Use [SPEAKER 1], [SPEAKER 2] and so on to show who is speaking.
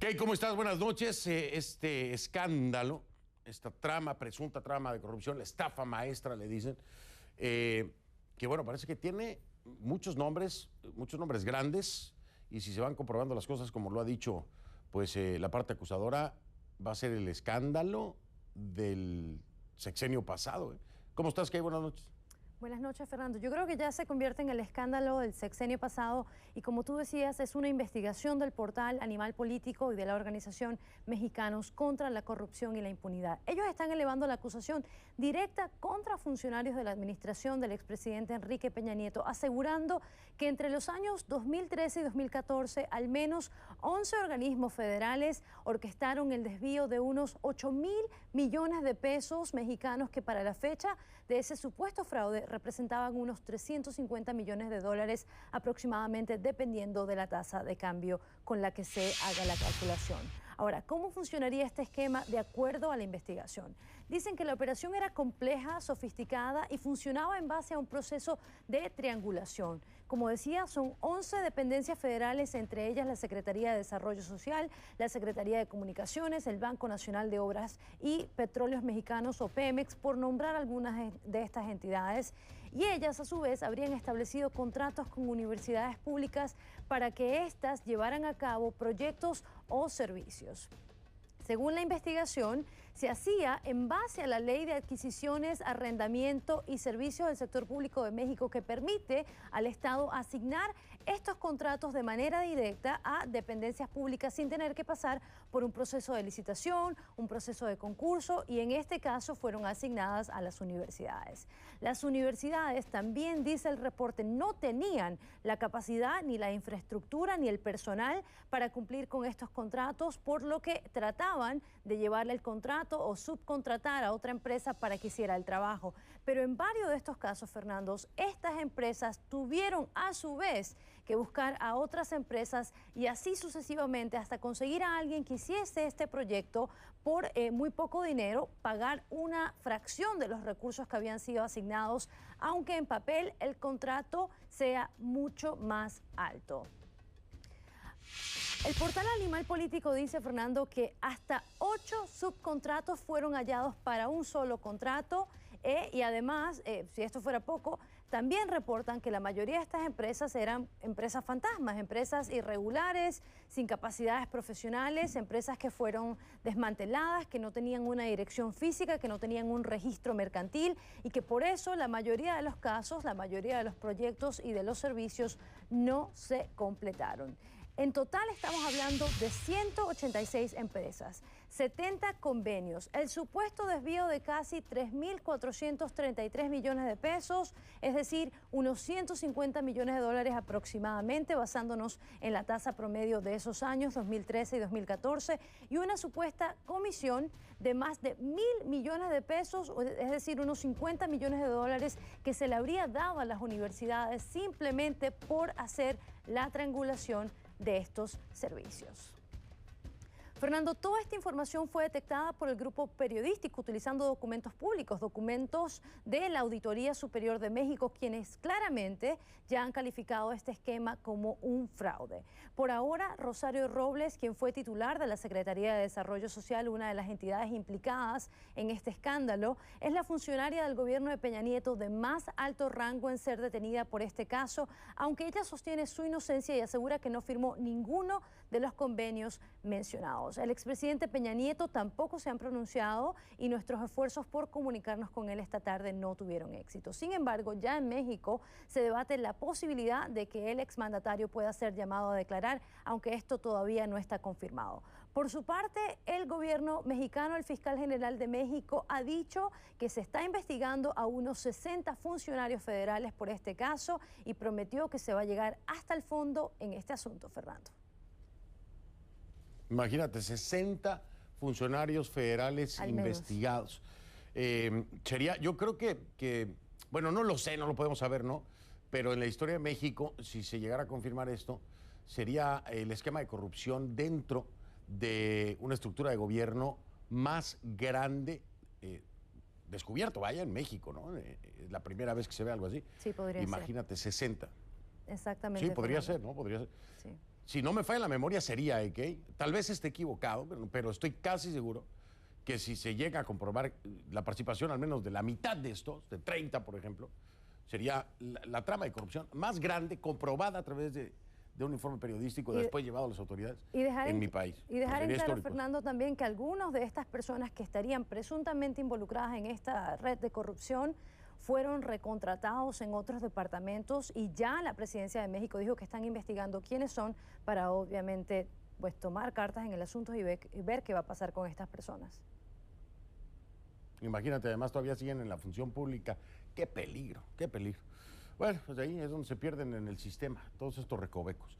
[SPEAKER 1] Kay, ¿cómo estás? Buenas noches. Este escándalo, esta trama, presunta trama de corrupción, la estafa maestra, le dicen, que bueno, parece que tiene muchos nombres grandes, y si se van comprobando las cosas como lo ha dicho pues la parte acusadora, va a ser el escándalo del sexenio pasado. ¿Cómo estás, Kay? Buenas noches.
[SPEAKER 2] Buenas noches, Fernando. Yo creo que ya se convierte en el escándalo del sexenio pasado y, como tú decías, es una investigación del portal Animal Político y de la organización Mexicanos contra la Corrupción y la Impunidad. Ellos están elevando la acusación directa contra funcionarios de la administración del expresidente Enrique Peña Nieto, asegurando que entre los años 2013 y 2014 al menos 11 organismos federales orquestaron el desvío de unos 8.000 millones de pesos mexicanos que para la fecha de ese supuesto fraude representaban unos 350 millones de dólares aproximadamente, dependiendo de la tasa de cambio con la que se haga la calculación. Ahora, ¿cómo funcionaría este esquema de acuerdo a la investigación? Dicen que la operación era compleja, sofisticada y funcionaba en base a un proceso de triangulación. Como decía, son 11 dependencias federales, entre ellas la Secretaría de Desarrollo Social, la Secretaría de Comunicaciones, el Banco Nacional de Obras y Petróleos Mexicanos o Pemex, por nombrar algunas de estas entidades. Y ellas, a su vez, habrían establecido contratos con universidades públicas para que éstas llevaran a cabo proyectos o servicios. Según la investigación, se hacía en base a la Ley de Adquisiciones, Arrendamiento y Servicios del Sector Público de México, que permite al Estado asignar estos contratos de manera directa a dependencias públicas sin tener que pasar por un proceso de licitación, un proceso de concurso, y en este caso fueron asignadas a las universidades. Las universidades, también dice el reporte, no tenían la capacidad, ni la infraestructura, ni el personal para cumplir con estos contratos, por lo que trataban de llevarle el contrato o subcontratar a otra empresa para que hiciera el trabajo. Pero en varios de estos casos, Fernando, estas empresas tuvieron a su vez que buscar a otras empresas y así sucesivamente hasta conseguir a alguien que hiciese este proyecto por muy poco dinero, pagar una fracción de los recursos que habían sido asignados, aunque en papel el contrato sea mucho más alto. El portal Animal Político dice, Fernando, que hasta 8 subcontratos fueron hallados para un solo contrato y además, si esto fuera poco, también reportan que la mayoría de estas empresas eran empresas fantasmas, empresas irregulares, sin capacidades profesionales, empresas que fueron desmanteladas, que no tenían una dirección física, que no tenían un registro mercantil y que por eso la mayoría de los casos, la mayoría de los proyectos y de los servicios no se completaron. En total estamos hablando de 186 empresas, 70 convenios, el supuesto desvío de casi 3.433 millones de pesos, es decir, unos 150 millones de dólares aproximadamente, basándonos en la tasa promedio de esos años, 2013 y 2014, y una supuesta comisión de más de 1.000 millones de pesos, es decir, unos 50 millones de dólares que se le habría dado a las universidades simplemente por hacer la triangulación de estos servicios. Fernando, toda esta información fue detectada por el grupo periodístico utilizando documentos públicos, documentos de la Auditoría Superior de México, quienes claramente ya han calificado este esquema como un fraude. Por ahora, Rosario Robles, quien fue titular de la Secretaría de Desarrollo Social, una de las entidades implicadas en este escándalo, es la funcionaria del gobierno de Peña Nieto de más alto rango en ser detenida por este caso, aunque ella sostiene su inocencia y asegura que no firmó ninguno de los convenios mencionados. El expresidente Peña Nieto tampoco se han pronunciado y nuestros esfuerzos por comunicarnos con él esta tarde no tuvieron éxito. Sin embargo, ya en México se debate la posibilidad de que el exmandatario pueda ser llamado a declarar, aunque esto todavía no está confirmado. Por su parte, el gobierno mexicano, el fiscal general de México, ha dicho que se está investigando a unos 60 funcionarios federales por este caso y prometió que se va a llegar hasta el fondo en este asunto, Fernando.
[SPEAKER 1] Imagínate, 60 funcionarios federales investigados. Yo creo que, bueno, no lo sé, no lo podemos saber, ¿no? Pero en la historia de México, si se llegara a confirmar esto, sería el esquema de corrupción dentro de una estructura de gobierno más grande descubierto, vaya, en México, ¿no? Es la primera vez que se ve algo así.
[SPEAKER 2] Sí, podría ser.
[SPEAKER 1] Imagínate, 60.
[SPEAKER 2] Exactamente.
[SPEAKER 1] Sí, podría ser, ¿no? Podría ser.
[SPEAKER 2] Sí.
[SPEAKER 1] si no me falla la memoria, sería EK. Tal vez esté equivocado, pero estoy casi seguro que si se llega a comprobar la participación al menos de la mitad de estos, de 30 por ejemplo, sería la trama de corrupción más grande comprobada a través de un informe periodístico después llevado a las autoridades en mi país.
[SPEAKER 2] Y dejar en
[SPEAKER 1] Sería
[SPEAKER 2] claro,
[SPEAKER 1] histórico.
[SPEAKER 2] Fernando, también que algunos de estas personas que estarían presuntamente involucradas en esta red de corrupción fueron recontratados en otros departamentos y ya la Presidencia de México dijo que están investigando quiénes son para obviamente pues tomar cartas en el asunto y ver qué va a pasar con estas personas.
[SPEAKER 1] Imagínate, además todavía siguen en la función pública. Qué peligro, qué peligro. Bueno, pues ahí es donde se pierden en el sistema todos estos recovecos.